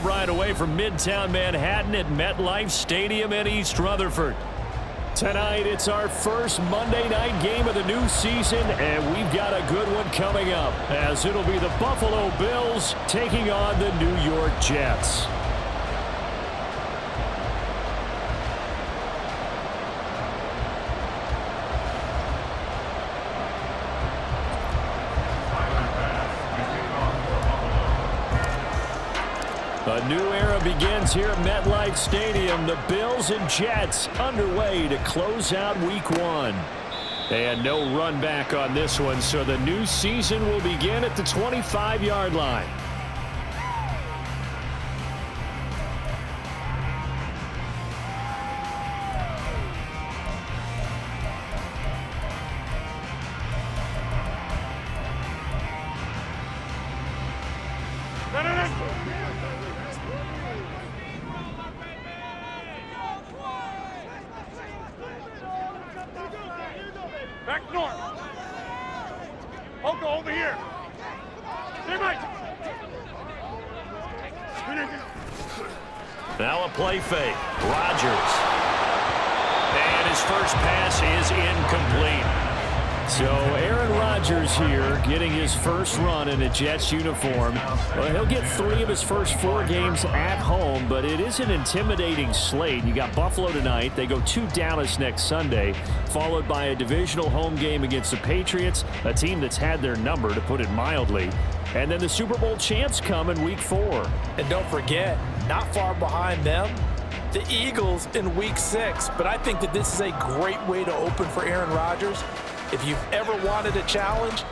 right away from Midtown Manhattan at MetLife Stadium in East Rutherford. Tonight, it's our first Monday night game of the new season, and we've got a good one coming up, as it'll be the Buffalo Bills taking on the New York Jets. A new era begins here at MetLife Stadium. The Bills and Jets underway to close out Week 1. And no run back on this one, so the new season will begin at the 25-yard line. Back north. Oko over here. Stay right. Now a play fake. Rodgers. And his first pass is incomplete. So Aaron Rodgers here getting his first run in a Jets uniform. Well, he'll get 3 of his first 4 games at home, but it is an intimidating slate. You got Buffalo tonight. They go to Dallas next Sunday, followed by a divisional home game against the Patriots, a team that's had their number, to put it mildly. And then the Super Bowl champs come in Week 4. And don't forget, not far behind them, the Eagles in Week 6. But I think that this is a great way to open for Aaron Rodgers. If you've ever wanted a challenge,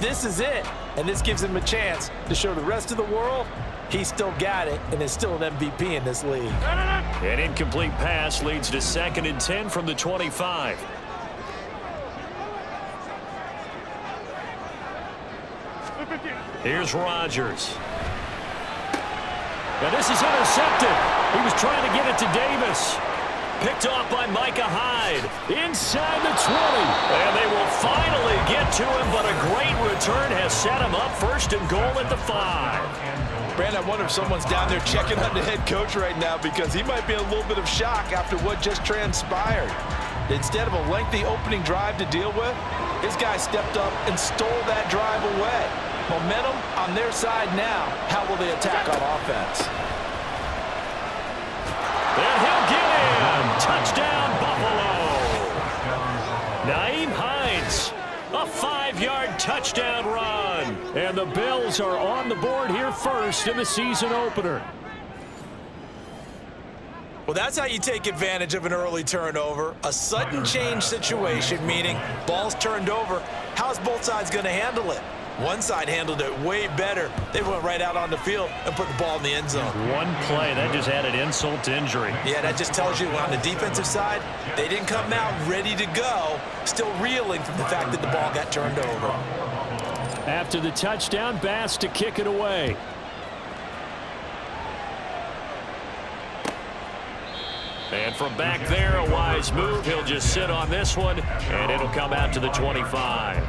this is it. And this gives him a chance to show the rest of the world he's still got it and is still an MVP in this league. An incomplete pass leads to 2nd and 10 from the 25. Here's Rodgers. Now this is intercepted. He was trying to get it to Davis. Picked off by Micah Hyde inside the 20. And they will finally get to him, but a great return has set him up 1st and goal at the 5. Brand, I wonder if someone's down there checking on the head coach right now, because he might be in a little bit of shock after what just transpired. Instead of a lengthy opening drive to deal with, his guy stepped up and stole that drive away. Momentum on their side now. How will they attack on offense? And he'll get in. Touchdown, Buffalo. Nyheim Hines, a 5-yard touchdown run. And the Bills are on the board here first in the season opener. Well, that's how you take advantage of an early turnover. A sudden change situation, meaning ball's turned over. How's both sides going to handle it? One side handled it way better. They went right out on the field and put the ball in the end zone. One play, that just added insult to injury. Yeah, that just tells you on the defensive side, they didn't come out ready to go, still reeling from the fact that the ball got turned over. After the touchdown, Bass to kick it away. And from back there, a wise move. He'll just sit on this one, and it'll come out to the 25.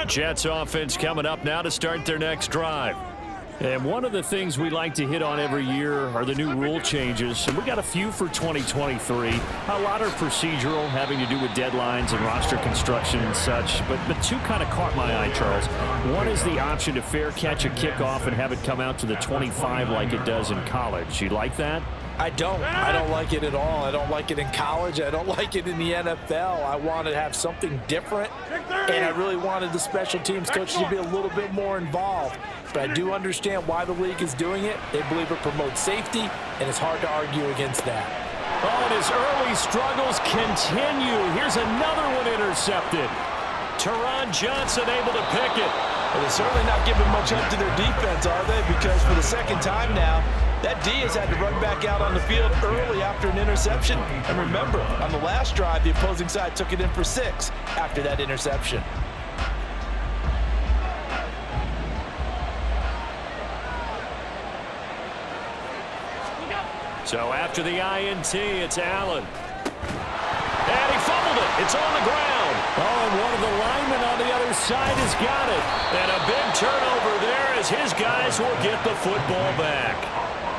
Jets offense coming up now to start their next drive. And one of the things we like to hit on every year are the new rule changes. And we got a few for 2023. A lot are procedural, having to do with deadlines and roster construction and such. But 2 kind of caught my eye, Charles. One is the option to fair catch a kickoff and have it come out to the 25 like it does in college. You like that? I don't like it at all. I don't like it in college. I don't like it in the NFL. I want to have something different, and I really wanted the special teams coaches to be a little bit more involved. But I do understand why the league is doing it. They believe it promotes safety, and it's hard to argue against that. Oh, and his early struggles continue. Here's another one intercepted. Teron Johnson able to pick it. Well, they're certainly not giving much up to their defense, are they? Because for the second time now, that D has had to run back out on the field early after an interception. And remember, on the last drive, the opposing side took it in for 6 after that interception. So after the INT, it's Allen. And he fumbled it. It's on the ground. Oh, and one of the linemen on the other side has got it. And a big turnover there as his guys will get the football back.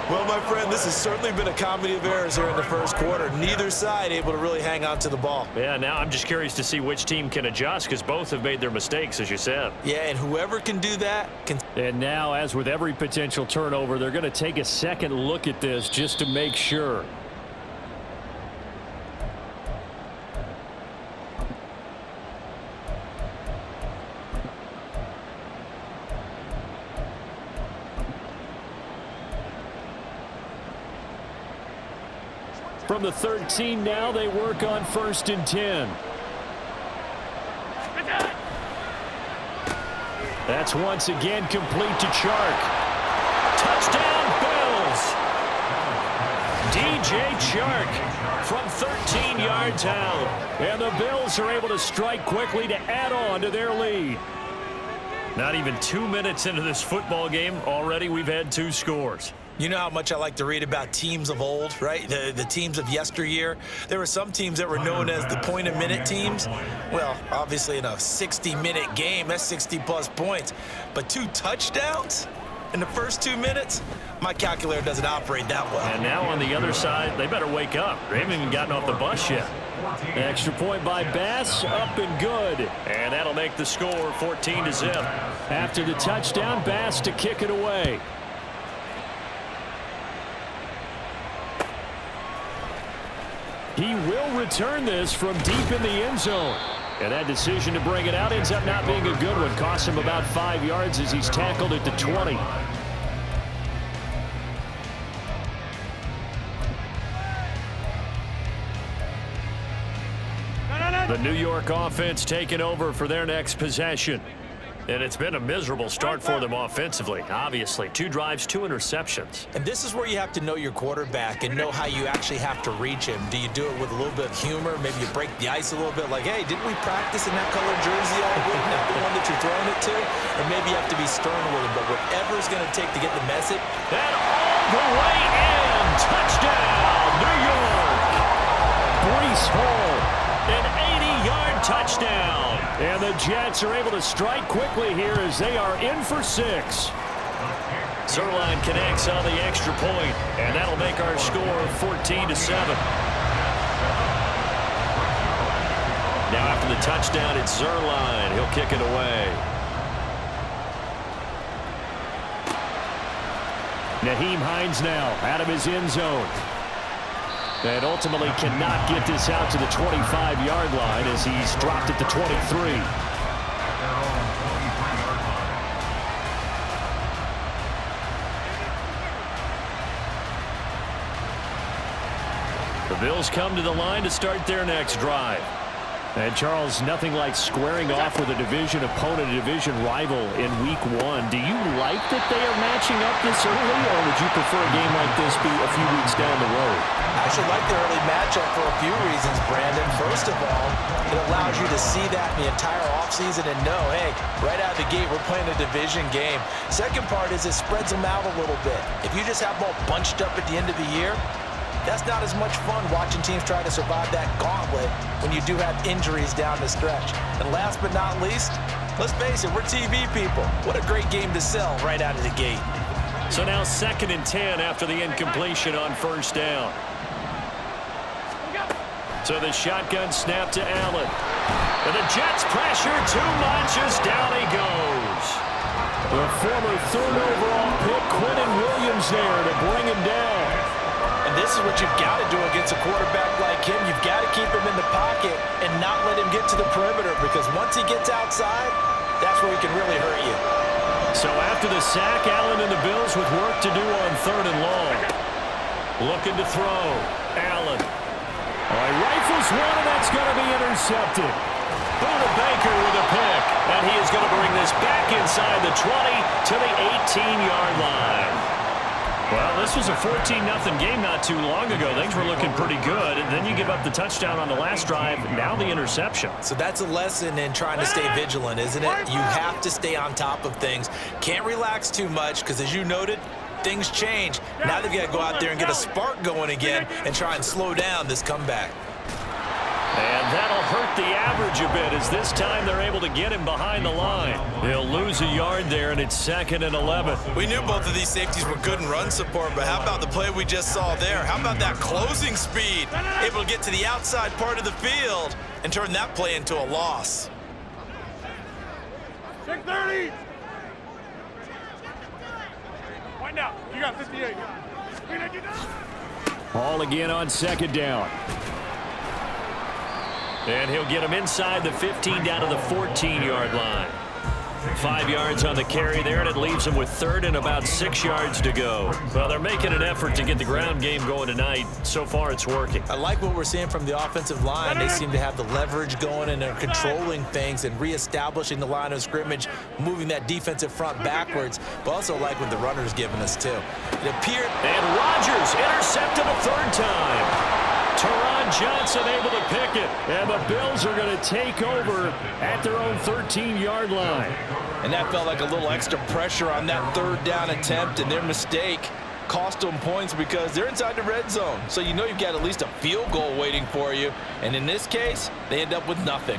Well, my friend, this has certainly been a comedy of errors here in the first quarter. Neither side able to really hang on to the ball. Yeah, now I'm just curious to see which team can adjust because both have made their mistakes, as you said. Yeah, and whoever can do that can... And now, as with every potential turnover, they're going to take a second look at this just to make sure. From the 13 now, they work on 1st and 10. That's once again complete to Chark. Touchdown, Bills! DJ Chark from 13 yards out. And the Bills are able to strike quickly to add on to their lead. Not even 2 minutes into this football game, already we've had 2 scores. You know how much I like to read about teams of old, right? The teams of yesteryear. There were some teams that were known as the point-a-minute teams. Well, obviously in a 60-minute game, that's 60-plus points. But 2 touchdowns in the first 2 minutes? My calculator doesn't operate that well. And now on the other side, they better wake up. They haven't even gotten off the bus yet. Extra point by Bass, up and good. And that'll make the score 14-0. After the touchdown, Bass to kick it away. He will return this from deep in the end zone. And that decision to bring it out ends up not being a good one. Costs him about 5 yards as he's tackled at the 20. The New York offense taking over for their next possession. And it's been a miserable start for them offensively, obviously. 2 drives, 2 interceptions. And this is where you have to know your quarterback and know how you actually have to reach him. Do you do it with a little bit of humor? Maybe you break the ice a little bit like, hey, didn't we practice in that colored jersey all week? Not the one that you're throwing it to? Or maybe you have to be stern with him. But whatever it's going to take to get the message. And all the way in. Touchdown, New York. Breece Hall, an 80-yard touchdown. And the Jets are able to strike quickly here as they are in for 6. Zerline connects on the extra point, and that'll make our score 14-7. Now after the touchdown, it's Zerline. He'll kick it away. Nyheim Hines now out of his end zone. And ultimately cannot get this out to the 25-yard line as he's dropped at the 23. The Bills come to the line to start their next drive. And, Charles, nothing like squaring off with a division opponent, a division rival in Week 1. Do you like that they are matching up this early, or would you prefer a game like this be a few weeks down the road? I actually like the early matchup for a few reasons, Brandon. First of all, it allows you to see that in the entire offseason and know, hey, right out of the gate, we're playing a division game. Second part is it spreads them out a little bit. If you just have them all bunched up at the end of the year, that's not as much fun watching teams try to survive that gauntlet when you do have injuries down the stretch. And last but not least, let's face it, we're TV people. What a great game to sell right out of the gate. So now 2nd and 10 after the incompletion on 1st down. So the shotgun snap to Allen. And the Jets pressure too much as down he goes. The former 3rd overall pick, Quentin Williams there to bring him down. And this is what you've got to do against a quarterback like him. You've got to keep him in the pocket and not let him get to the perimeter, because once he gets outside, that's where he can really hurt you. So after the sack, Allen and the Bills with work to do on 3rd and long. Looking to throw. Allen. All right, rifles one, and that's going to be intercepted. Buda Baker with a pick, and he is going to bring this back inside the 20 to the 18-yard line. Well, this was a 14-0 game not too long ago. Things were looking pretty good. And then you give up the touchdown on the last drive. Now the interception. So that's a lesson in trying to stay vigilant, isn't it? You have to stay on top of things. Can't relax too much because, as you noted, things change. Now they've got to go out there and get a spark going again and try and slow down this comeback. And that'll hurt the average a bit as this time they're able to get him behind the line. They'll lose a yard there, and it's 2nd and 11. We knew both of these safeties were good in run support, but how about the play we just saw there? How about that closing speed? Able to get to the outside part of the field and turn that play into a loss. 630. Wind out. You got 58. Ball again on 2nd down. And he'll get him inside the 15 down to the 14-yard line. 5 yards on the carry there, and it leaves him with 3rd and about 6 yards to go. Well, they're making an effort to get the ground game going tonight. So far, it's working. I like what we're seeing from the offensive line. They seem to have the leverage going, and they're controlling things and reestablishing the line of scrimmage, moving that defensive front backwards, but also like what the runner's giving us, too. It appeared... And Rodgers intercepted a 3rd time. Teron Johnson able to pick it, and the Bills are going to take over at their own 13-yard line. And that felt like a little extra pressure on that 3rd down attempt, and their mistake cost them points because they're inside the red zone. So you know you've got at least a field goal waiting for you, and in this case, they end up with nothing.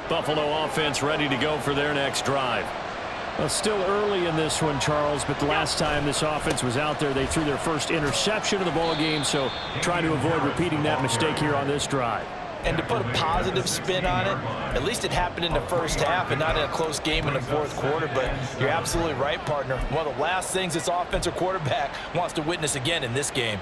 Buffalo offense ready to go for their next drive. Well, still early in this one, Charles, but the last time this offense was out there, they threw their first interception of the ball game, so trying to avoid repeating that mistake here on this drive. And to put a positive spin on it, at least it happened in the first half and not in a close game in the 4th quarter, but you're absolutely right, partner. One of the last things this offensive quarterback wants to witness again in this game.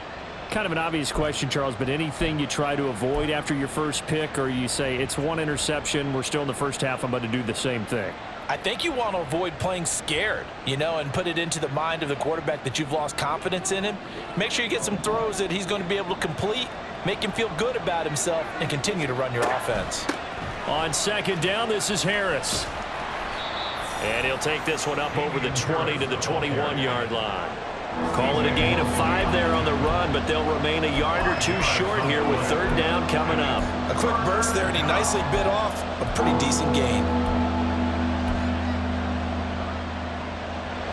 Kind of an obvious question, Charles, but anything you try to avoid after your first pick, or you say it's one interception, we're still in the first half, I'm about to do the same thing? I think you want to avoid playing scared, you know, and put it into the mind of the quarterback that you've lost confidence in him. Make sure you get some throws that he's going to be able to complete, make him feel good about himself, and continue to run your offense. On 2nd down, this is Harris. And he'll take this one up over the 20 to the 21-yard line. Call it a gain of 5 there on the run, but they'll remain a yard or 2 short here with 3rd down coming up. A quick burst there, and he nicely bit off a pretty decent gain.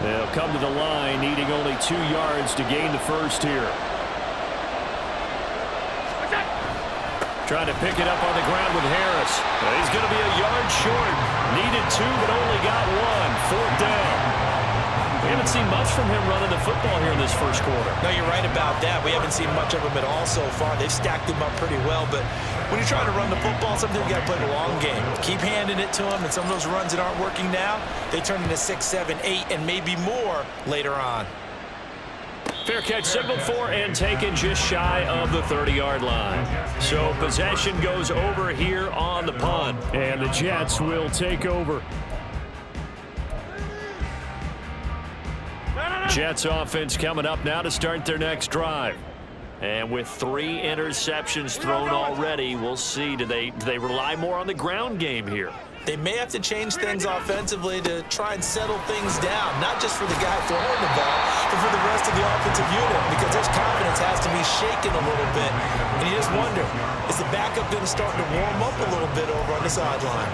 They'll come to the line, needing only 2 yards to gain the first here. Trying to pick it up on the ground with Harris. He's going to be a yard short. Needed 2, but only got 1. 4th down. We haven't seen much from him running the football here in this first quarter. No, you're right about that. We haven't seen much of him at all so far. They've stacked him up pretty well, but when you're trying to run the football, sometimes you got to play the long game. Keep handing it to him, and some of those runs that aren't working now, they turn into 6, 7, 8, and maybe more later on. Fair catch signaled for and taken just shy of the 30-yard line. So possession goes over here on the punt, and the Jets will take over. Jets offense coming up now to start their next drive. And with 3 interceptions thrown already, we'll see. Do they rely more on the ground game here? They may have to change things offensively to try and settle things down, not just for the guy throwing the ball, but for the rest of the offensive unit, because his confidence has to be shaken a little bit. And you just wonder, is the backup going to start to warm up a little bit over on the sideline?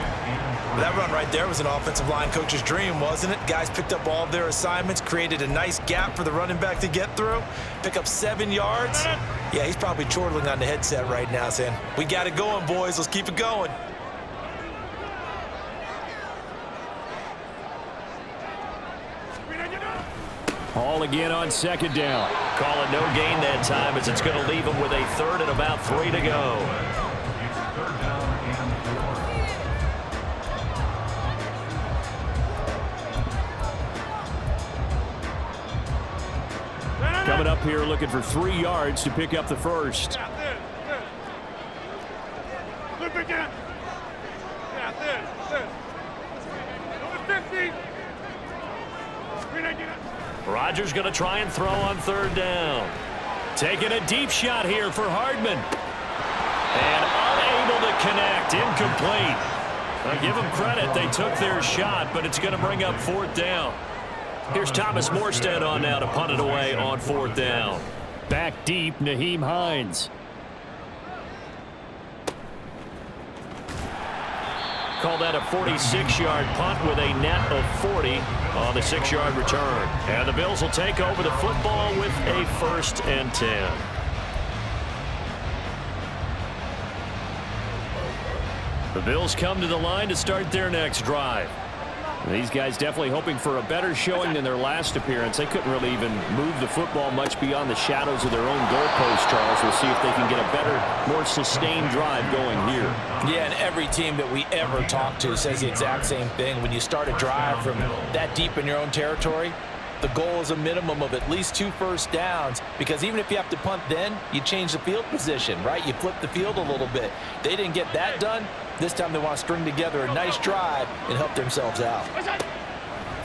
That run right there was an offensive line coach's dream, wasn't it? Guys picked up all of their assignments, created a nice gap for the running back to get through, pick up 7 yards. Yeah, he's probably chortling on the headset right now saying, we got it going, boys. Let's keep it going. All again on 2nd down. Call it no gain that time as it's going to leave them with a 3rd and about 3 to go. Coming up here looking for 3 yards to pick up the first. Rodgers going to try and throw on 3rd down. Taking a deep shot here for Hardman. And unable to connect. Incomplete. I'll give them credit. They took their shot, but it's going to bring up 4th down. Here's Thomas Morstead on now to punt it away on 4th down. Back deep, Nyheim Hines. call that a 46-yard punt with a net of 40 on the 6-yard return. And the Bills will take over the football with a 1st and 10. The Bills come to the line to start their next drive. These guys definitely hoping for a better showing than their last appearance. They couldn't really even move the football much beyond the shadows of their own goalpost, Charles. We'll see if they can get a better, more sustained drive going here. Yeah, and every team that we ever talk to says the exact same thing. When you start a drive from that deep in your own territory, the goal is a minimum of at least 2 first downs, because even if you have to punt then, you change the field position, right? You flip the field a little bit. They didn't get that done. This time they want to string together a nice drive and help themselves out.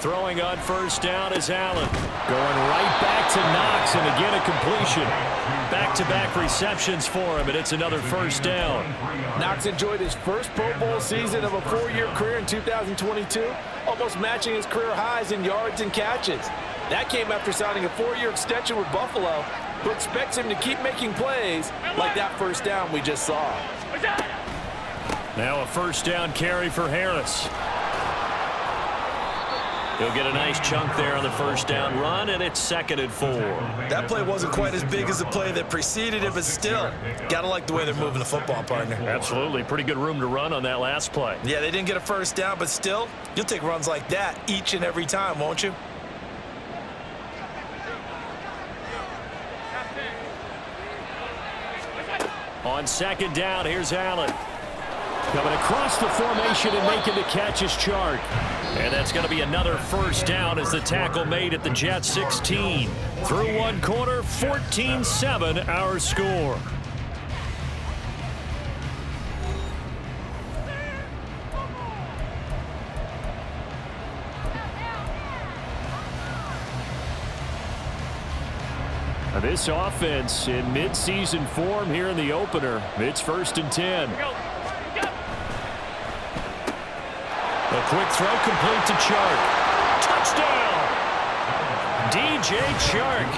Throwing on 1st down is Allen. Going right back to Knox, and again a completion. Back-to-back receptions for him, and it's another 1st down. Knox enjoyed his first Pro Bowl season of a 4-year career in 2022, almost matching his career highs in yards and catches. That came after signing a 4-year extension with Buffalo, who expects him to keep making plays like that 1st down we just saw. Now a 1st down carry for Harris. He'll get a nice chunk there on the 1st down run, and it's 2nd and 4. That play wasn't quite as big as the play that preceded it, but still, gotta like the way they're moving the football, partner. Absolutely. Pretty good room to run on that last play. Yeah, they didn't get a 1st down, but still, you'll take runs like that each and every time, won't you? On 2nd down, here's Allen. Coming across the formation and making the catch is Chark. And that's going to be another 1st down as the tackle made at the Jets 16. Through 1 quarter, 14-7 our score. This offense in mid-season form here in the opener. It's 1st and 10. A quick throw complete to Chark. Touchdown! DJ Chark.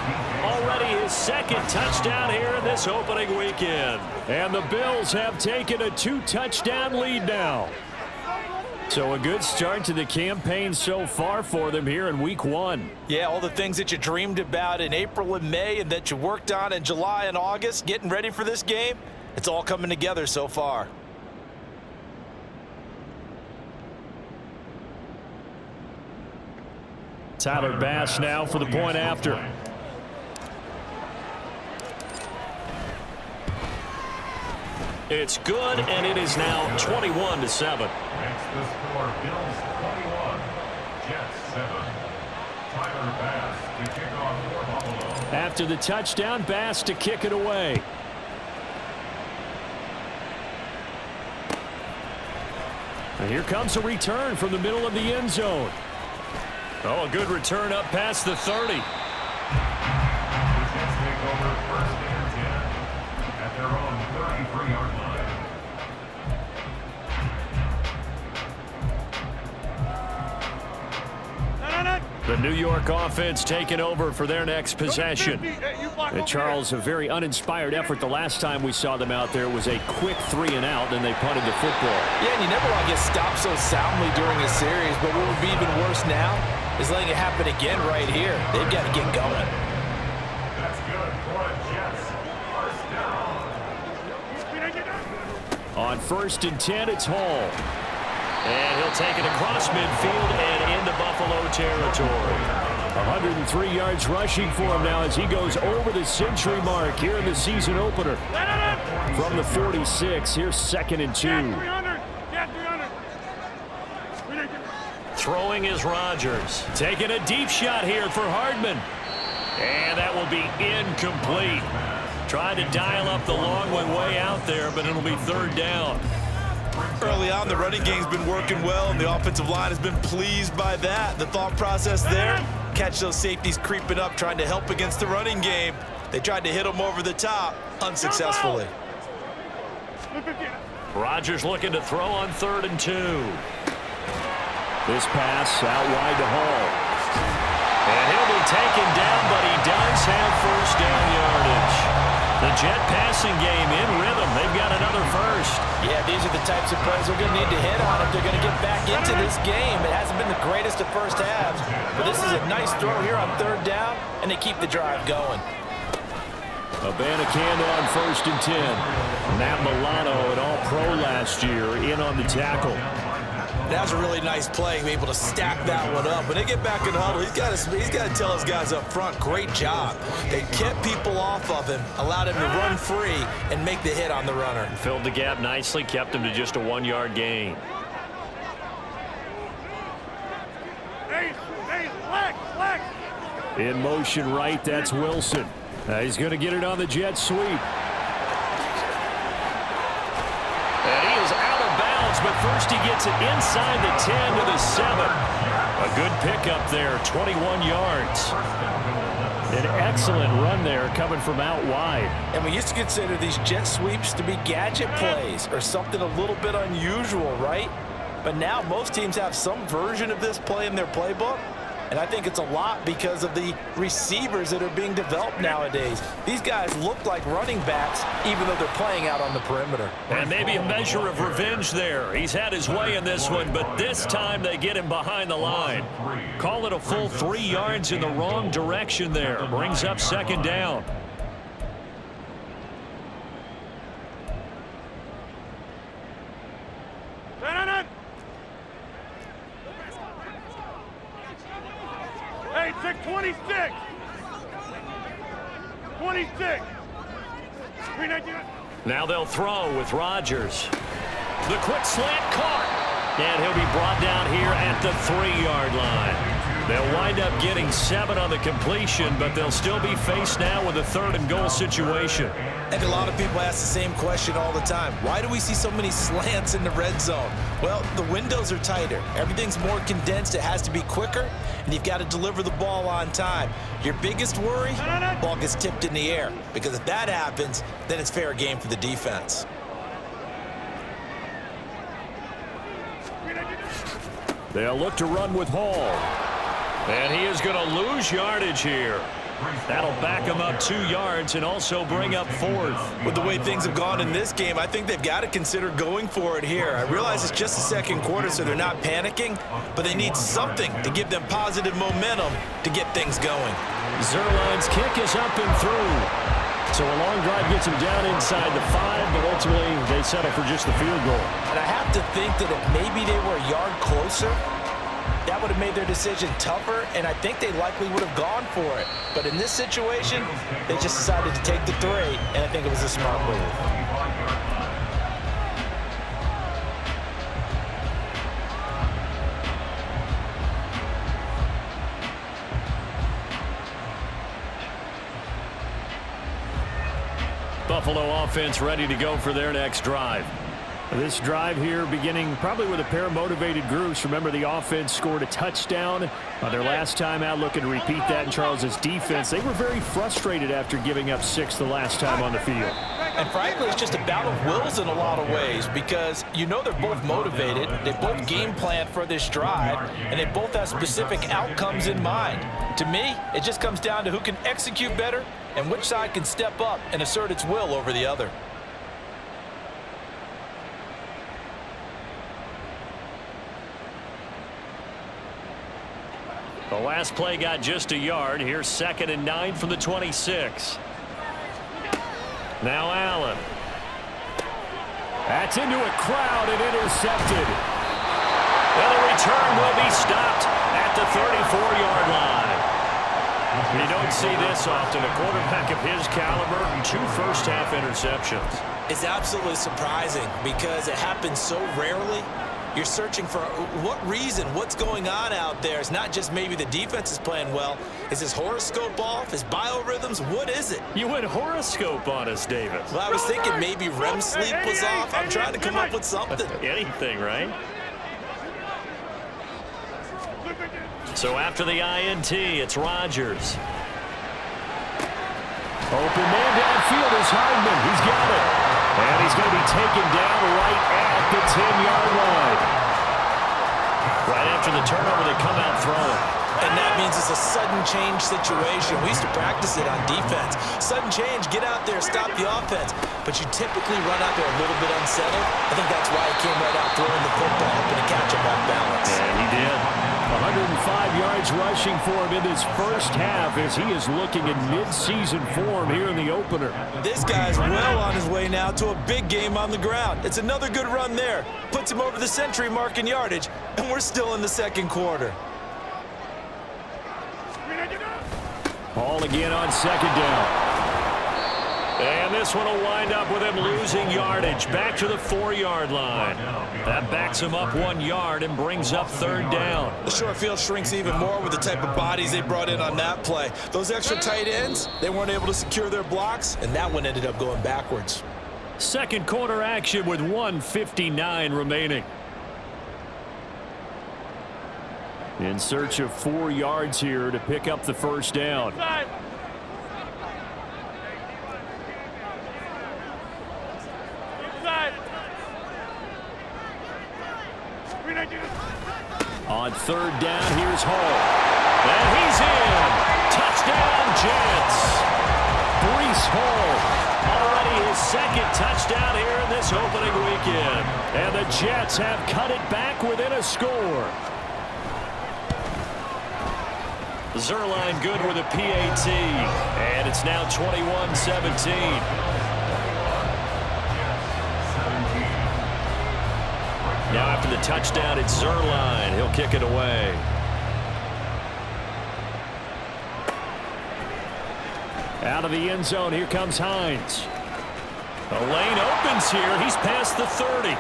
Already his 2nd touchdown here in this opening weekend. And the Bills have taken a 2-touchdown lead now. So a good start to the campaign so far for them here in week 1. Yeah, all the things that you dreamed about in April and May and that you worked on in July and August, getting ready for this game, it's all coming together so far. Tyler Bass now for the point after. It's good, and it is now 21-7. Next, the score, Bills 21, Jets 7. Tyler Bass to kick off for Buffalo. After the touchdown, Bass to kick it away. And here comes a return from the middle of the end zone. Oh, a good return up past the 30. The Jets take over 1st and 10 at their own 33-yard line. The New York offense taking over for their next possession. And Charles, a very uninspired effort the last time we saw them out there. It was a quick 3-and-out, and they punted the football. Yeah, and you never want to get stopped so soundly during a series, but what would be even worse now is letting it happen again right here. They've got to get going. That's good for the Jets. 1st down. On 1st and 10, it's Hall. And he'll take it across midfield and into Buffalo territory. 103 yards rushing for him now as he goes over the century mark here in the season opener. From the 46, here's 2nd and 2. Throwing is Rodgers. Taking a deep shot here for Hardman. And that will be incomplete. Trying to dial up the long one way out there, but it'll be 3rd down. Early on, the running game's been working well, and the offensive line has been pleased by that. The thought process there, catch those safeties creeping up, trying to help against the running game. They tried to hit them over the top, unsuccessfully. Rodgers looking to throw on 3rd and 2. This pass out wide to Hall. And he'll be taken down, but he does have 1st down yardage. The Jet passing game in rhythm. They've got another first. Yeah, these are the types of plays they're going to need to hit on if they're going to get back into this game. It hasn't been the greatest of first halves, but this is a nice throw here on third down, and they keep the drive going. Abanikanda on 1st and 10. Matt Milano, an All-Pro last year, in on the tackle. That was a really nice play, able to stack that one up. When they get back in the huddle, he's got to tell his guys up front, great job. They kept people off of him, allowed him to run free and make the hit on the runner. Filled the gap nicely, kept him to just a 1-yard gain. Flex. In motion right, that's Wilson. He's going to get it on the jet sweep. And he is out of bounds, but first he gets it inside the 10 to the 7. A good pickup there, 21 yards. An excellent run there coming from out wide. And we used to consider these jet sweeps to be gadget plays or something a little bit unusual, right? But now most teams have some version of this play in their playbook. And I think it's a lot because of the receivers that are being developed nowadays. These guys look like running backs even though they're playing out on the perimeter. And maybe a measure of revenge there. He's had his way in this one, but this time they get him behind the line. Call it a full 3 yards in the wrong direction there. Brings up 2nd down. Hey, 26. 26. Now they'll throw with Rodgers. The quick slant caught. And he'll be brought down here at the 3-yard line. They'll wind up getting 7 on the completion, but they'll still be faced now with a 3rd and goal situation. And a lot of people ask the same question all the time. Why do we see so many slants in the red zone? Well, the windows are tighter. Everything's more condensed. It has to be quicker, and you've got to deliver the ball on time. Your biggest worry, ball gets tipped in the air, because if that happens, then it's fair game for the defense. They'll look to run with Hall. And he is going to lose yardage here. That'll back him up 2 yards and also bring up 4th. With the way things have gone in this game, I think they've got to consider going for it here. I realize it's just the 2nd quarter, so they're not panicking, but they need something to give them positive momentum to get things going. Zerline's kick is up and through. So a long drive gets him down inside the 5, but ultimately they settle for just the field goal. And I have to think that if maybe they were a yard closer, that would have made their decision tougher, and I think they likely would have gone for it. But in this situation, they just decided to take the 3, and I think it was a smart move. Buffalo offense ready to go for their next drive. This drive here beginning probably with a pair of motivated groups. Remember, the offense scored a touchdown on their last time out, looking to repeat that in Charles's defense. They were very frustrated after giving up 6 the last time on the field. And frankly, it's just a battle of wills in a lot of ways, because you know they're both motivated, they both game plan for this drive, and they both have specific outcomes in mind. To me, it just comes down to who can execute better and which side can step up and assert its will over the other. The last play got just a yard. Here's 2nd and 9 from the 26. Now Allen. That's into a crowd and intercepted. And the return will be stopped at the 34-yard line. You don't see this often. A quarterback of his caliber and 2 first-half interceptions. It's absolutely surprising because it happens so rarely. You're searching for what reason, what's going on out there. It's not just maybe the defense is playing well. Is his horoscope off? His biorhythms? What is it? You went horoscope on us, David. Well, I was thinking maybe REM sleep was off. I'm trying to come up with something. Anything, right? So after the INT, it's Rodgers. Open man downfield is Hardman. He's got it. And he's going to be taken down right at the 10-yard line. Right after the turnover, they come out throwing. And that means it's a sudden change situation. We used to practice it on defense. Sudden change, get out there, stop the offense. But you typically run out there a little bit unsettled. I think that's why he came right out throwing the football, hoping to catch him off balance. And he did. 105 yards rushing for him in this first half as he is looking in mid-season form here in the opener. This guy's well on his way now to a big game on the ground. It's another good run there. Puts him over the century mark in yardage, and we're still in the second quarter. Ball again on second down. And this one will wind up with him losing yardage back to the 4-yard line. That backs him up 1 yard and brings up third down. The short field shrinks even more with the type of bodies they brought in on that play. Those extra tight ends, they weren't able to secure their blocks, and that one ended up going backwards. Second quarter action with 1:59 remaining. In search of 4 yards here to pick up the first down. On third down, here's Hall. And he's in. Touchdown, Jets. Breece Hall, already his second touchdown here in this opening weekend. And the Jets have cut it back within a score. Zerline good with a PAT. And it's now 21-17. Now after the touchdown, it's Zerline. He'll kick it away. Out of the end zone, here comes Hines. The lane opens here. He's past the 30.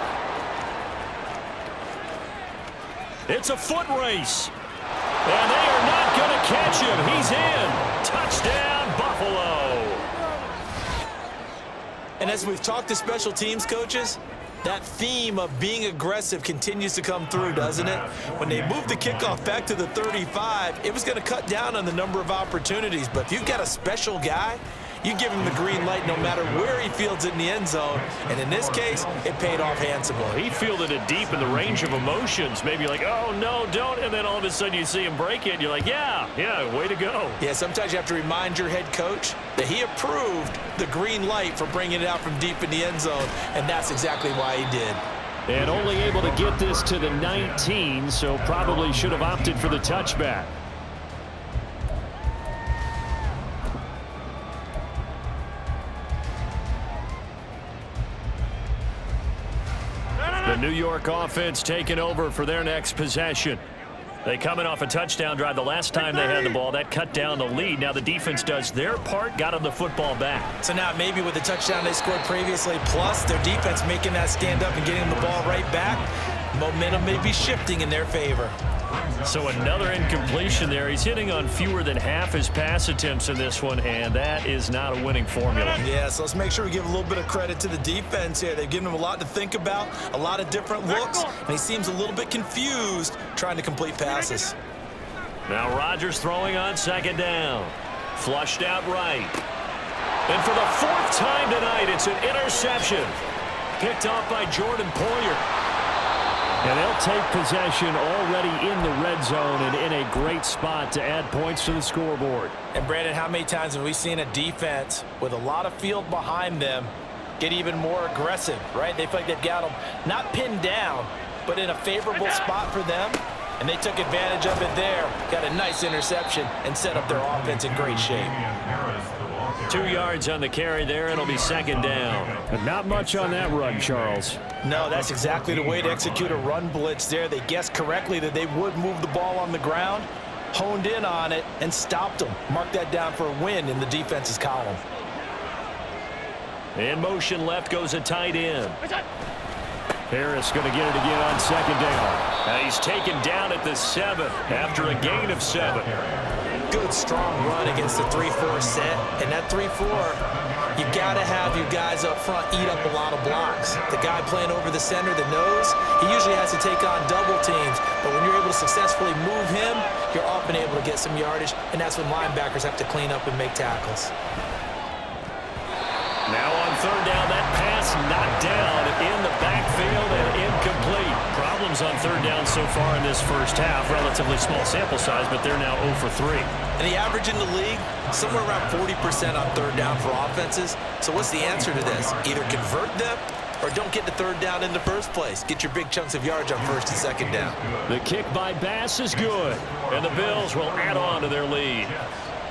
It's a foot race. And they are not going to catch him. He's in. Touchdown, Buffalo. And as we've talked to special teams coaches, that theme of being aggressive continues to come through, doesn't it? When they moved the kickoff back to the 35, it was going to cut down on the number of opportunities. But if you've got a special guy, you give him the green light no matter where he fields it in the end zone. And in this case, it paid off handsomely. He fielded it deep in the range of emotions. Maybe like, oh, no, don't. And then all of a sudden you see him break it. And you're like, yeah, way to go. Yeah, sometimes you have to remind your head coach that he approved the green light for bringing it out from deep in the end zone. And that's exactly why he did. And only able to get this to the 19, so probably should have opted for the touchback. The New York offense taking over for their next possession. They coming off a touchdown drive the last time they had the ball. That cut down the lead. Now the defense does their part, got them the football back. So now maybe with the touchdown they scored previously, plus their defense making that stand up and getting the ball right back, momentum may be shifting in their favor. So another incompletion there. He's hitting on fewer than half his pass attempts in this one, and that is not a winning formula. Yeah, so let's make sure we give a little bit of credit to the defense here. They've given him a lot to think about, a lot of different looks, and he seems a little bit confused trying to complete passes. Now Rodgers throwing on second down. Flushed out right. And for the fourth time tonight, it's an interception. Picked off by Jordan Poyer. And they'll take possession already in the red zone and in a great spot to add points to the scoreboard. And Brandon, how many times have we seen a defense with a lot of field behind them get even more aggressive, right? They feel like they've got them not pinned down, but in a favorable spot for them. And they took advantage of it there. Got a nice interception and set up their offense in great shape. 2 yards on the carry there. It'll be second down. And not much on that run, Charles. No, that's exactly the way to execute a run blitz there. They guessed correctly that they would move the ball on the ground, honed in on it, and stopped them. Mark that down for a win in the defense's column. In motion left goes a tight end. Harris going to get it again on second down. Now he's taken down at the 7 after a gain of 7. Good, strong run against the 3-4 set. And that 3-4, you got to have your guys up front eat up a lot of blocks. The guy playing over the center, the nose, he usually has to take on double teams. But when you're able to successfully move him, you're often able to get some yardage. And that's when linebackers have to clean up and make tackles. Now on third down, that pass knocked down in the backfield and incomplete. Problem problems on third down so far in this first half. Relatively small sample size, but they're now 0 for 3. And the average in the league, somewhere around 40% on third down for offenses. So what's the answer to this? Either convert them or don't get the third down in the first place. Get your big chunks of yards on first and second down. The kick by Bass is good, and the Bills will add on to their lead.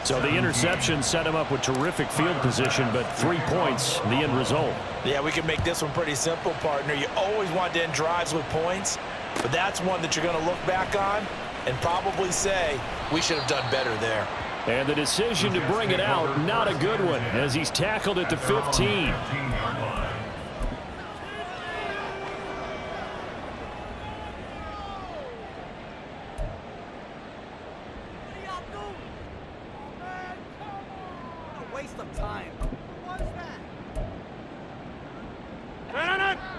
So the interception set him up with terrific field position, but 3 points, the end result. Yeah, we can make this one pretty simple, partner. You always want to end drives with points, but that's one that you're going to look back on and probably say, we should have done better there. And the decision to bring it out, not a good one, as he's tackled at the 15.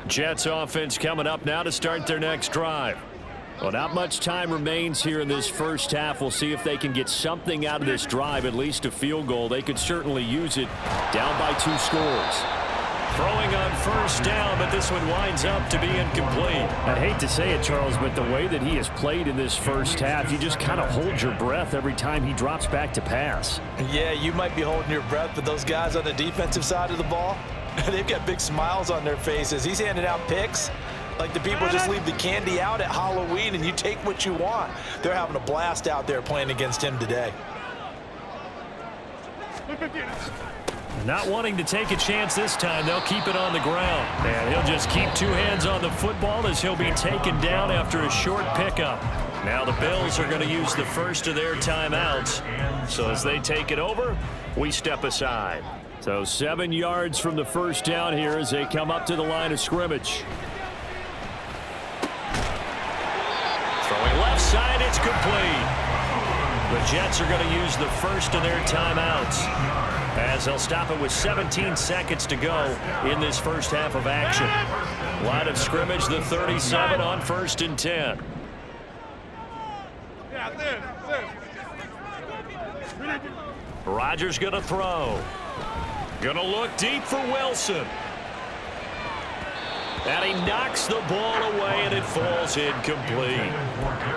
Jets offense coming up now to start their next drive. Well, not much time remains here in this first half. We'll see if they can get something out of this drive, at least a field goal. They could certainly use it, down by 2 scores. Throwing on first down, but this one winds up to be incomplete. I hate to say it, Charles, but the way that he has played in this first half, you just kind of hold your breath every time he drops back to pass. Yeah, you might be holding your breath, but those guys on the defensive side of the ball, they've got big smiles on their faces. He's handing out picks like the people just leave the candy out at Halloween and you take what you want. They're having a blast out there playing against him today. Not wanting to take a chance this time, they'll keep it on the ground. And he'll just keep 2 hands on the football as he'll be taken down after a short pickup. Now the Bills are going to use the first of their timeouts. So as they take it over, we step aside. So 7 yards from the first down here as they come up to the line of scrimmage. Throwing left side, it's complete. The Jets are going to use the first of their timeouts as they'll stop it with 17 seconds to go in this first half of action. Line of scrimmage, the 37 on 1st and 10. Rodgers going to throw. Going to look deep for Wilson. And he knocks the ball away, and it falls incomplete.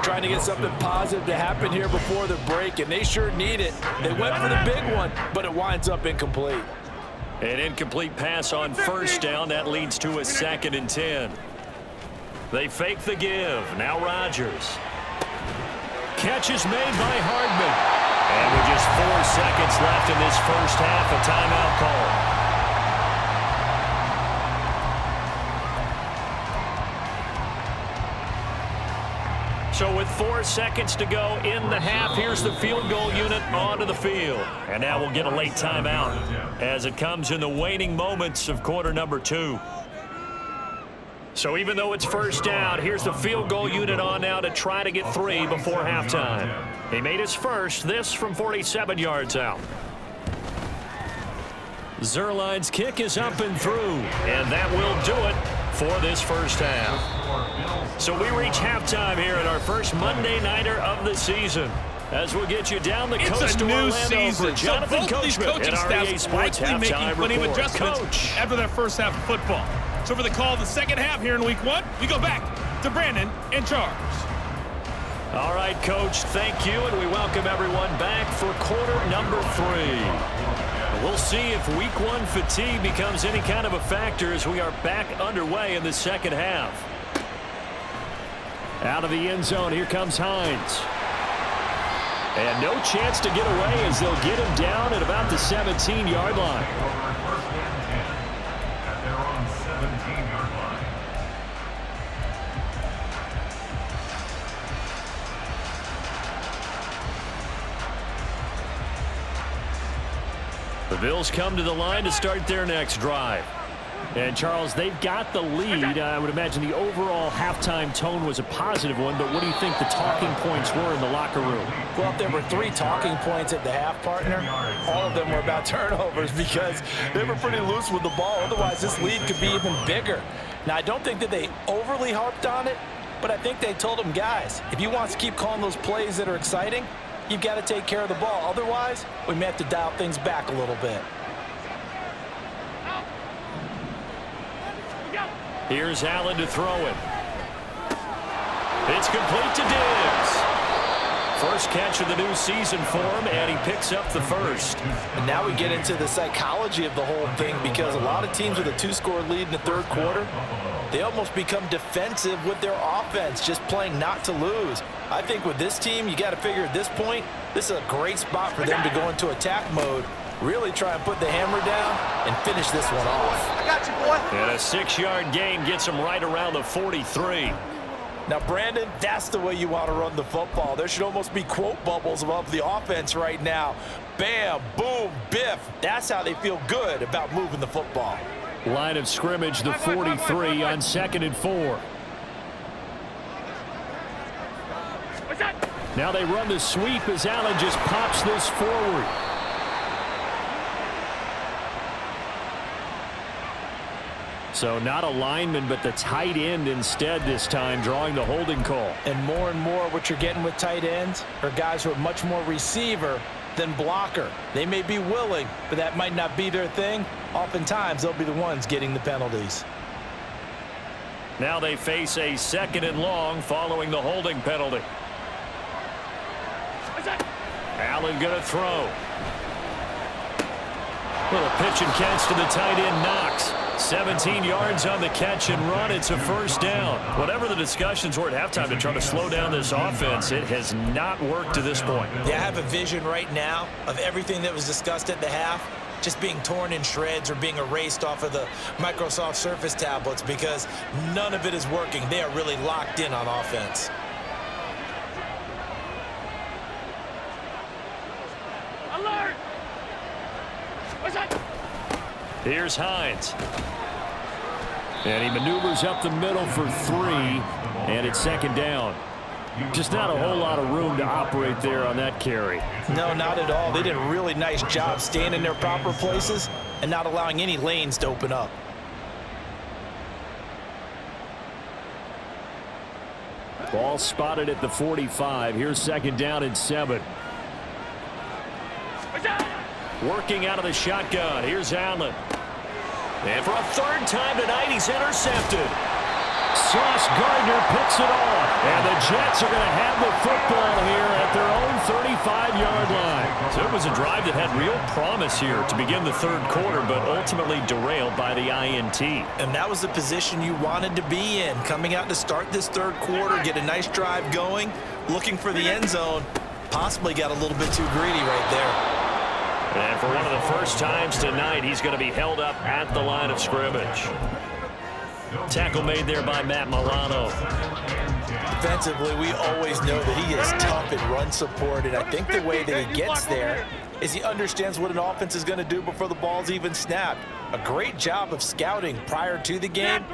Trying to get something positive to happen here before the break, and they sure need it. They went for the big one, but it winds up incomplete. An incomplete pass on first down. That leads to a 2nd and 10. They fake the give. Now Rodgers. Catch is made by Hardman. And with just 4 seconds left in this first half, a timeout call. So with 4 seconds to go in the half, here's the field goal unit onto the field. And now we'll get a late timeout as it comes in the waning moments of quarter number 2. So even though it's first down, here's the field goal unit on now to try to get 3 before halftime. He made his first, this from 47 yards out. Zerline's kick is up and through, and that will do it for this first half. So we reach halftime here at our first Monday Nighter of the season. As we'll get you down the coast to Orlando season. for Jonathan So both these coaching staffs likely making plenty of adjustments after their first half of football. So for the call of the second half here in week 1, we go back to Brandon and Charles. All right, Coach, thank you, and we welcome everyone back for quarter number 3. We'll see if week 1 fatigue becomes any kind of a factor as we are back underway in the second half. Out of the end zone, here comes Hines. And no chance to get away as they'll get him down at about the 17-yard line. The Bills come to the line to start their next drive. And, Charles, they've got the lead. I would imagine the overall halftime tone was a positive one, but what do you think the talking points were in the locker room? Well, if there were 3 talking points at the half, partner, all of them were about turnovers because they were pretty loose with the ball. Otherwise, this lead could be even bigger. Now, I don't think that they overly harped on it, but I think they told them, guys, if you want to keep calling those plays that are exciting, you've got to take care of the ball. Otherwise, we may have to dial things back a little bit. Here's Allen to throw it. It's complete to Diggs. First catch of the new season for him, and he picks up the first. And now we get into the psychology of the whole thing, because a lot of teams with a 2-score lead in the third quarter, they almost become defensive with their offense, just playing not to lose. I think with this team, you got to figure at this point, this is a great spot for them to go into attack mode, really try and put the hammer down and finish this one off. I got you, boy. And a 6-yard gain gets him right around the 43. Now, Brandon, that's the way you want to run the football. There should almost be quote bubbles above the offense right now. Bam, boom, biff. That's how they feel good about moving the football. Line of scrimmage, the 43 on 2nd and 4. What's that? Now they run the sweep as Allen just pops this forward. So not a lineman, but the tight end instead this time, drawing the holding call. And more what you're getting with tight ends are guys who are much more receiver than blocker. They may be willing, but that might not be their thing. Oftentimes, they'll be the ones getting the penalties. Now they face a 2nd and long following the holding penalty. What's that? Allen going to throw. Well, a pitch and catch to the tight end, Knox. 17 yards on the catch and run. It's a first down. Whatever the discussions were at halftime to try to slow down this offense, it has not worked to this point. Yeah, I have a vision right now of everything that was discussed at the half just being torn in shreds or being erased off of the Microsoft Surface tablets, because none of it is working. They are really locked in on offense. Alert! What's that? Here's Hines. And he maneuvers up the middle for 3, and it's 2nd down. Just not a whole lot of room to operate there on that carry. No, not at all. They did a really nice job staying in their proper places and not allowing any lanes to open up. Ball spotted at the 45. Here's 2nd down and 7. What's that? Working out of the shotgun. Here's Allen. And for a 3rd time tonight, he's intercepted. Sauce Gardner picks it off. And the Jets are going to have the football here at their own 35-yard line. So it was a drive that had real promise here to begin the third quarter, but ultimately derailed by the INT. And that was the position you wanted to be in. Coming out to start this third quarter, get a nice drive going, looking for the end zone. Possibly got a little bit too greedy right there. And for one of the first times tonight, he's going to be held up at the line of scrimmage. Tackle made there by Matt Milano. Defensively, we always know that he is tough in run support, and I think the way that he gets there is he understands what an offense is going to do before the ball's even snapped. A great job of scouting prior to the game,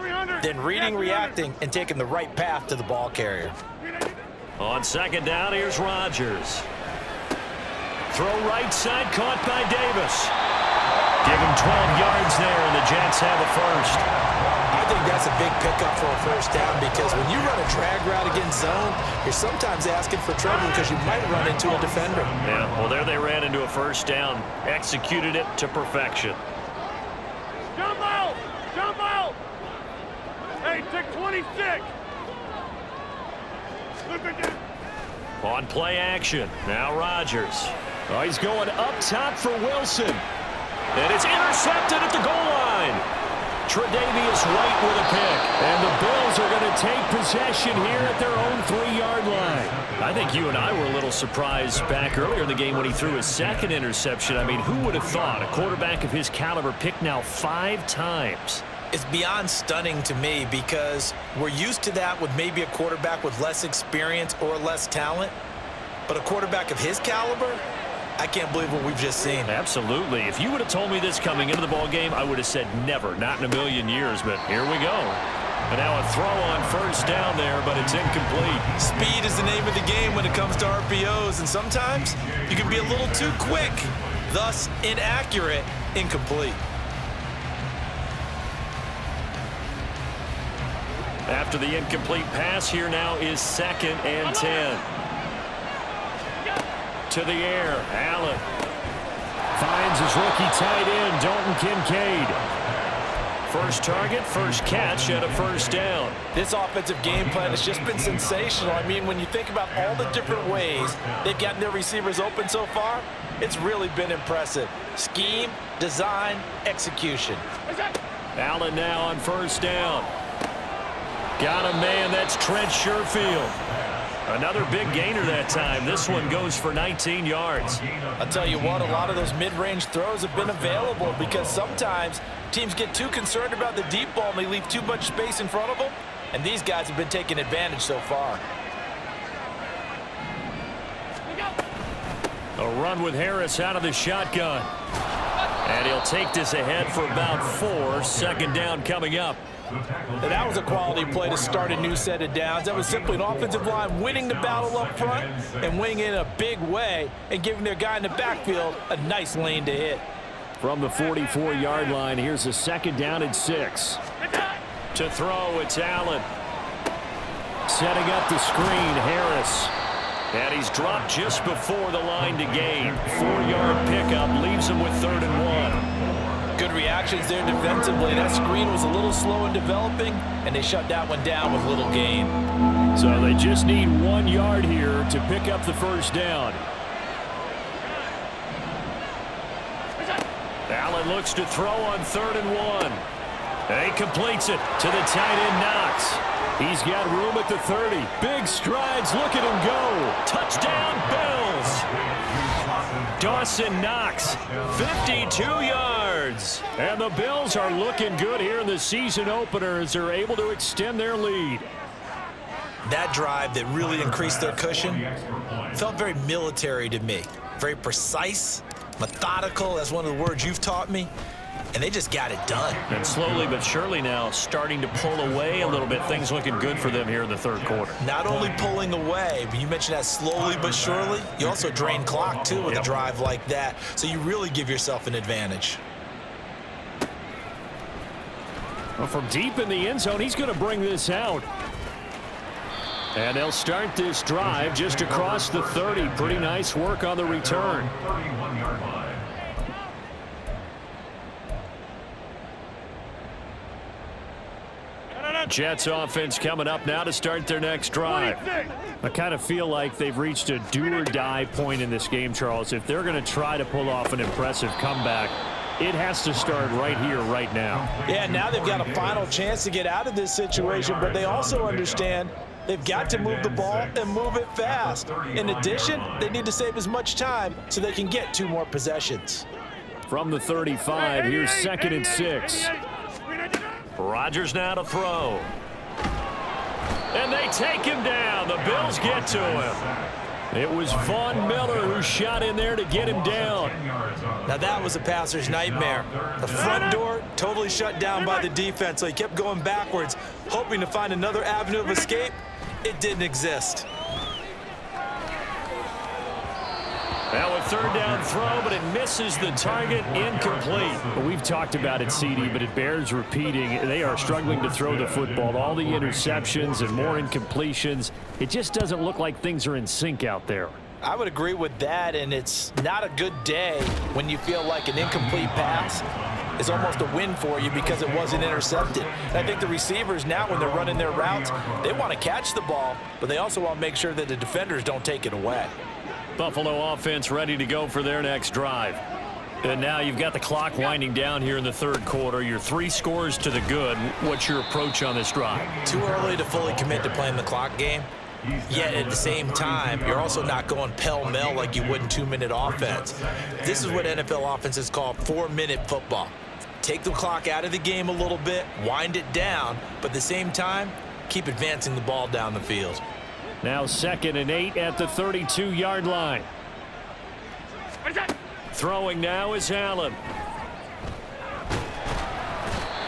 then reading, reacting, and taking the right path to the ball carrier. On 2nd down, here's Rodgers. Throw right side, caught by Davis. Give him 12 yards there, and the Jets have a first. I think that's a big pickup for a first down, because when you run a drag route against zone, you're sometimes asking for trouble because you might run into a defender. Yeah, well, there they ran into a first down. Executed it to perfection. Jump out! Jump out! Hey, tick 26! Look at this! On play action, now Rodgers. Oh, he's going up top for Wilson. And it's intercepted at the goal line. Tre'Davious White with a pick. And the Bills are going to take possession here at their own 3-yard line. I think you and I were a little surprised back earlier in the game when he threw his 2nd interception. I mean, who would have thought a quarterback of his caliber picked now 5 times? It's beyond stunning to me, because we're used to that with maybe a quarterback with less experience or less talent. But a quarterback of his caliber, I can't believe what we've just seen. Absolutely. If you would have told me this coming into the ball game, I would have said never, not in a million years. But here we go. And now a throw on first down there, but it's incomplete. Speed is the name of the game when it comes to RPOs, and sometimes you can be a little too quick, thus inaccurate, incomplete. After the incomplete pass, here now is 2nd and 10. To the air, Allen finds his rookie tight end, Dalton Kincaid. First target, first catch, and a first down. This offensive game plan has just been sensational. I mean, when you think about all the different ways they've gotten their receivers open so far, it's really been impressive. Scheme, design, execution. Allen now on first down. Got a man, that's Trent Sherfield. Another big gainer that time. This one goes for 19 yards. I'll tell you what, a lot of those mid-range throws have been available because sometimes teams get too concerned about the deep ball and they leave too much space in front of them, and these guys have been taking advantage so far. A run with Harris out of the shotgun. And he'll take this ahead for about 4. Second down coming up. And that was a quality play to start a new set of downs. That was simply an offensive line winning the battle up front and winning in a big way and giving their guy in the backfield a nice lane to hit. From the 44-yard line, here's a second down and 6. To throw, it's Allen. Setting up the screen, Harris. And he's dropped just before the line to gain. 4-yard pickup leaves him with 3rd and 1. Good reactions there defensively. That screen was a little slow in developing, and they shut that one down with little gain. So they just need 1 yard here to pick up the first down. Allen looks to throw on 3rd and 1. And he completes it to the tight end, Knox. He's got room at the 30. Big strides. Look at him go. Touchdown, Bills. Dawson Knox, 52 yards. And the Bills are looking good here in the season opener as they're able to extend their lead. That drive that really increased their cushion felt very military to me. Very precise, methodical, that's one of the words you've taught me. And they just got it done. And slowly but surely now starting to pull away a little bit. Things looking good for them here in the 3rd quarter. Not only pulling away, but you mentioned that slowly but surely. You also drain clock, too, with a drive like that. So you really give yourself an advantage. Well, from deep in the end zone, he's going to bring this out. And they'll start this drive just across the 30. Pretty nice work on the return. 31-yard line. Jets offense coming up now to start their next drive. I kind of feel like they've reached a do-or-die point in this game, Charles. If they're going to try to pull off an impressive comeback, it has to start right here, right now. Yeah, now they've got a final chance to get out of this situation, but they also understand they've got to move the ball and move it fast. In addition, they need to save as much time so they can get 2 more possessions. From the 35, here's 2nd and 6. Rodgers now to throw. And they take him down. The Bills get to him. It was Von Miller who shot in there to get him down. Now that was a passer's nightmare. The front door totally shut down by the defense, so he kept going backwards, hoping to find another avenue of escape. It didn't exist. Now a 3rd down throw, but it misses the target, incomplete. Well, we've talked about it, CD, but it bears repeating. They are struggling to throw the football. All the interceptions and more incompletions. It just doesn't look like things are in sync out there. I would agree with that, and it's not a good day when you feel like an incomplete pass is almost a win for you because it wasn't intercepted. And I think the receivers now, when they're running their routes, they want to catch the ball, but they also want to make sure that the defenders don't take it away. Buffalo offense ready to go for their next drive. And now you've got the clock winding down here in the 3rd quarter. You're 3 scores to the good. What's your approach on this drive? Too early to fully commit to playing the clock game. Yet at the same time, you're also not going pell-mell like you would in 2-minute offense. This is what NFL offenses call 4-minute football. Take the clock out of the game a little bit, wind it down, but at the same time, keep advancing the ball down the field. Now 2nd and 8 at the 32-yard line. Throwing now is Allen.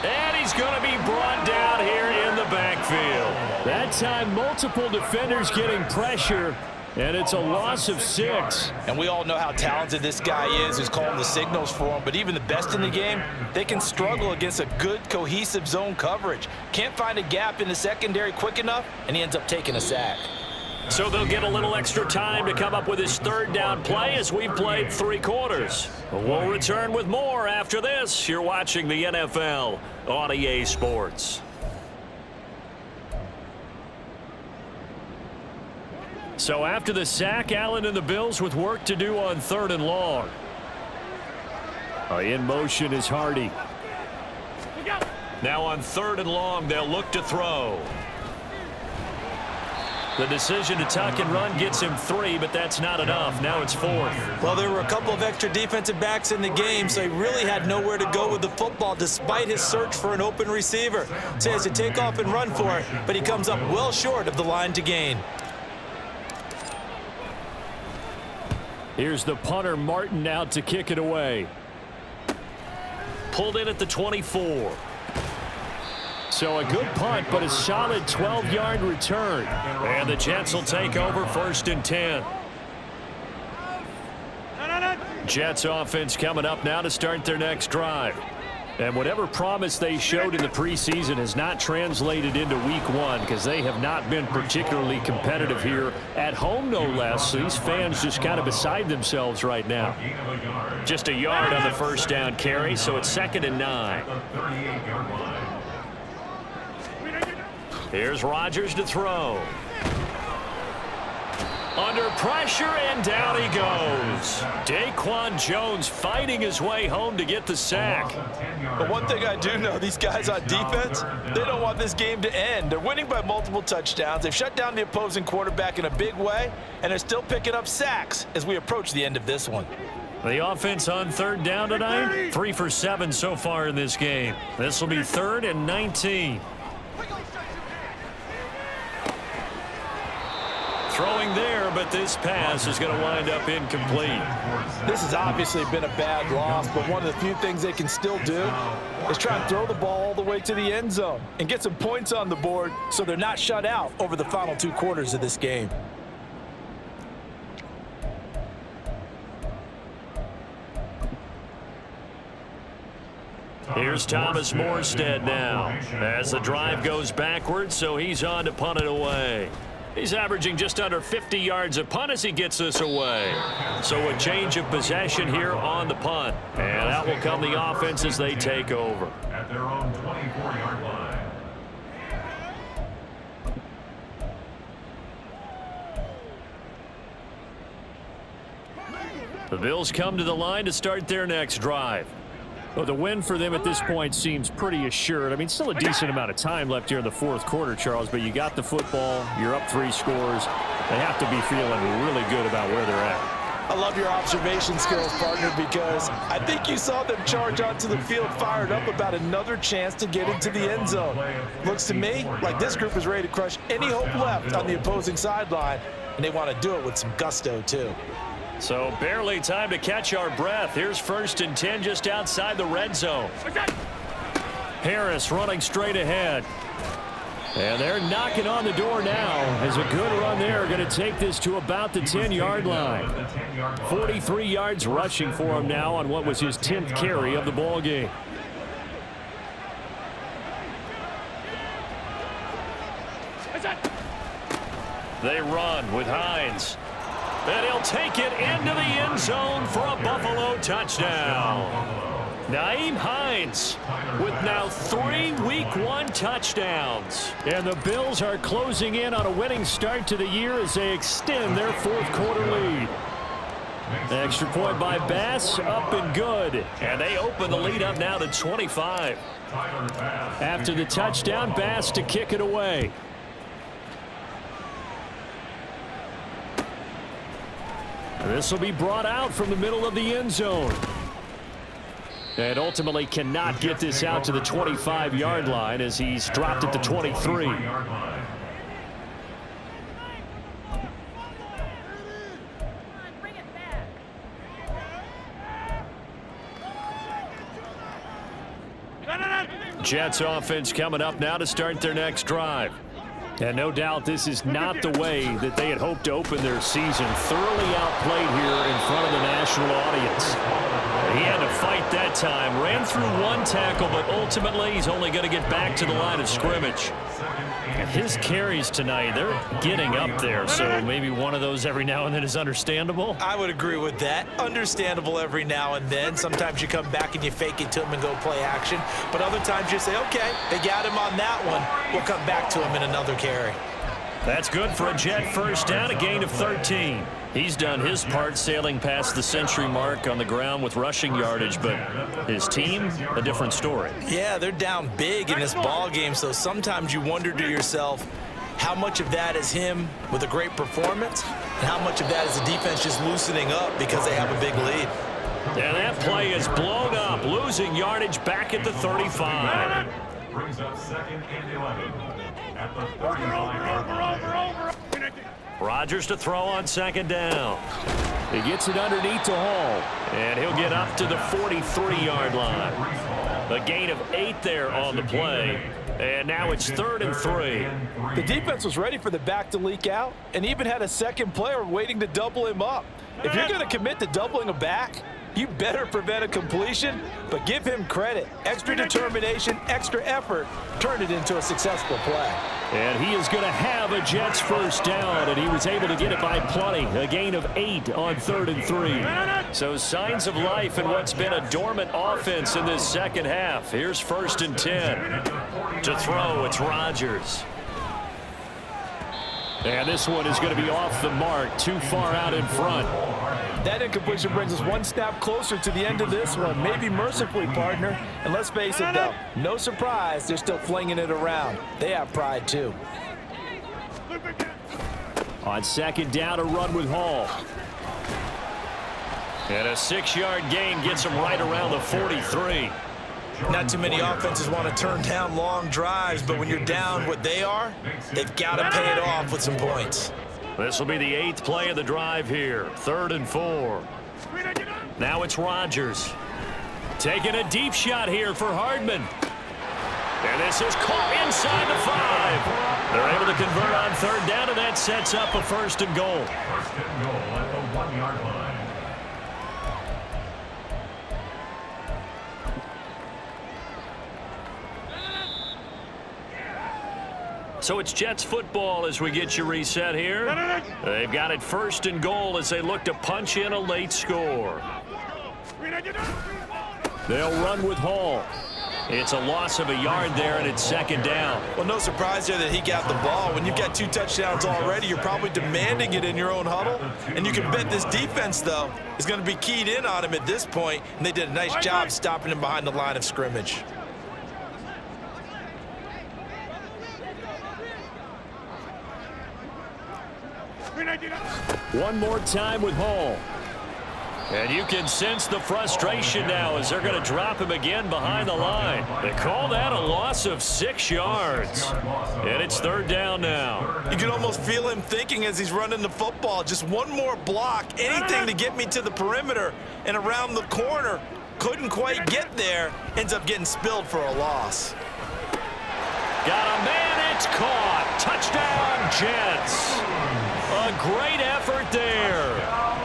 And he's going to be brought down here in the backfield. That time, multiple defenders getting pressure, and it's a loss of 6. And we all know how talented this guy is who's calling the signals for him, but even the best in the game, they can struggle against a good, cohesive zone coverage. Can't find a gap in the secondary quick enough, and he ends up taking a sack. So they'll get a little extra time to come up with his third down play as we've played 3 quarters. We'll return with more after this. You're watching the NFL on EA Sports. So after the sack, Allen and the Bills with work to do on 3rd and long. In motion is Hardy. Now on 3rd and long, they'll look to throw. The decision to tuck and run gets him 3, but that's not enough. Now it's 4th. Well, there were a couple of extra defensive backs in the game, so he really had nowhere to go with the football despite his search for an open receiver. So he has to take off and run for it, but he comes up well short of the line to gain. Here's the punter, Martin, out to kick it away. Pulled in at the 24. So a good punt, but a solid 12-yard return. And the Jets will take over 1st and 10. Jets offense coming up now to start their next drive. And whatever promise they showed in the preseason has not translated into week 1 because they have not been particularly competitive here at home, no less. So these fans just kind of beside themselves right now. Just a yard on the 1st down carry, so it's 2nd and 9. Here's Rodgers to throw. Under pressure, and down he goes. Daquan Jones fighting his way home to get the sack. But one thing I do know, these guys on defense, they don't want this game to end. They're winning by multiple touchdowns. They've shut down the opposing quarterback in a big way, and they're still picking up sacks as we approach the end of this one. The offense on 3rd down tonight, 3 for 7 so far in this game. This will be 3rd and 19. Throwing there, but this pass is going to wind up incomplete. This has obviously been a bad loss, but one of the few things they can still do is try and throw the ball all the way to the end zone and get some points on the board so they're not shut out over the final 2 quarters of this game. Here's Thomas Morstead now as the drive goes backwards, so he's on to punt it away. He's averaging just under 50 yards a punt as he gets this away. So a change of possession here on the punt. And that will come the offense as they take over. At their own 24-yard line. The Bills come to the line to start their next drive. Well, the win for them at this point seems pretty assured. I mean, still a decent amount of time left here in the 4th quarter, Charles, but you got the football, you're up 3 scores. They have to be feeling really good about where they're at. I love your observation skills, partner, because I think you saw them charge onto the field fired up about another chance to get into the end zone. Looks to me like this group is ready to crush any hope left on the opposing sideline, and they want to do it with some gusto, too. So barely time to catch our breath. Here's 1st and 10 just outside the red zone. Harris running straight ahead. And they're knocking on the door now as a good run there. Going to take this to about the 10-yard line. 43 yards rushing for him now on what was his 10th carry of the ball game. They run with Hines. And he'll take it into the end zone for a Buffalo touchdown. Nyheim Hines with now 3 Week 1 touchdowns. And the Bills are closing in on a winning start to the year as they extend their 4th quarter lead. Extra point by Bass, up and good. And they open the lead up now to 25. After the touchdown, Bass to kick it away. This will be brought out from the middle of the end zone. And ultimately cannot get this out to the 25-yard line as he's dropped at the 23. Jets offense coming up now to start their next drive. And no doubt this is not the way that they had hoped to open their season. Thoroughly outplayed here in front of the national audience. He had to fight that time. Ran through one tackle, but ultimately he's only going to get back to the line of scrimmage. His carries tonight, they're getting up there, so maybe one of those every now and then is understandable. I would agree with that. Understandable every now and then. Sometimes you come back and you fake it to him and go play action. But other times you say, okay, they got him on that one. We'll come back to him in another carry. That's good for a Jet first down, a gain of 13. He's done his part sailing past the century mark on the ground with rushing yardage, but his team, a different story. Yeah, they're down big in this ball game, so sometimes you wonder to yourself how much of that is him with a great performance and how much of that is the defense just loosening up because they have a big lead. And that play is blown up, losing yardage back at the 35. Brings up 2nd and 11 at the 35-yard line. Rodgers to throw on 2nd down. He gets it underneath to Hall, and he'll get up to the 43-yard line. A gain of 8 there on the play, and now it's 3rd and 3. The defense was ready for the back to leak out and even had a second player waiting to double him up. If you're going to commit to doubling a back, you better prevent a completion, but give him credit. Extra determination, extra effort, turn it into a successful play. And he is going to have a Jets first down, and he was able to get it by plenty. A gain of 8 on 3rd and 3. So signs of life in what's been a dormant offense in this second half. Here's 1st and 10. To throw, it's Rodgers. And this one is going to be off the mark, too far out in front. That incompletion brings us one step closer to the end of this one. Maybe mercifully, partner. And let's face it, though, no surprise, they're still flinging it around. They have pride, too. On 2nd down, a run with Hall. And a 6-yard gain gets him right around the 43. Not too many offenses want to turn down long drives, but when you're down what they are, they've got to pay it off with some points. This will be the 8th play of the drive here. 3rd and 4. Now it's Rodgers. Taking a deep shot here for Hardman. And this is caught inside the 5. They're able to convert on 3rd down, and that sets up a 1st and goal. 1st and goal at the 1-yard line. So it's Jets football as we get you reset here. They've got it 1st and goal as they look to punch in a late score. They'll run with Hall. It's a loss of a yard there, and it's 2nd down. Well, no surprise there that he got the ball. When you've got 2 touchdowns already, you're probably demanding it in your own huddle. And you can bet this defense, though, is going to be keyed in on him at this point, and they did a nice job stopping him behind the line of scrimmage. One more time with Hall. And you can sense the frustration now as they're going to drop him again behind the line. They call that a loss of 6 yards. And it's 3rd down now. You can almost feel him thinking as he's running the football. Just one more block, anything to get me to the perimeter and around the corner. Couldn't quite get there. Ends up getting spilled for a loss. Got a man, it's caught. Touchdown, Jets. A great effort there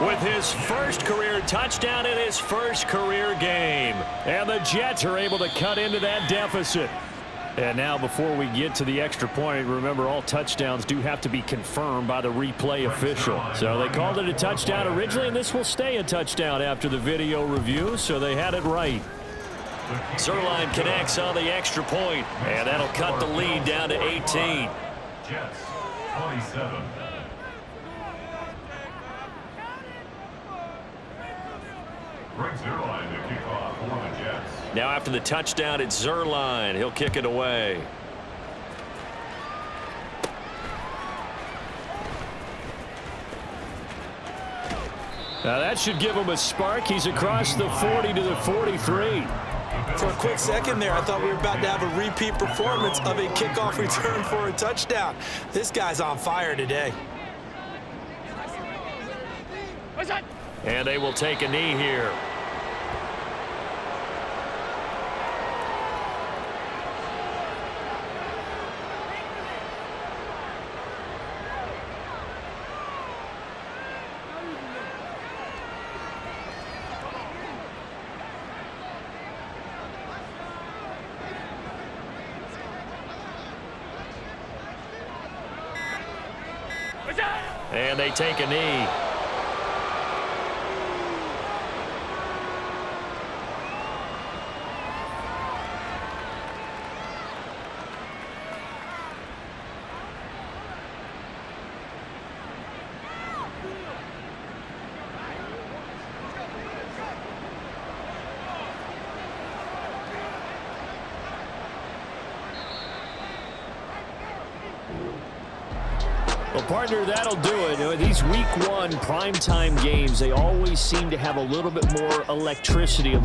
with his first career touchdown in his first career game. And the Jets are able to cut into that deficit. And now before we get to the extra point, remember all touchdowns do have to be confirmed by the replay official. So they called it a touchdown originally, and this will stay a touchdown after the video review, so they had it right. Zerline connects on the extra point, and that'll cut the lead down to 18. Jets, 27. Brings Zerline to kick off for the Jets. Now after the touchdown, it's Zerline. He'll kick it away. Now that should give him a spark. He's across the 40 to the 43. For a quick second there, I thought we were about to have a repeat performance of a kickoff return for a touchdown. This guy's on fire today. And they will take a knee here. And they take a knee. Well, partner, that'll do it. These week 1 primetime games, they always seem to have a little bit more electricity, a little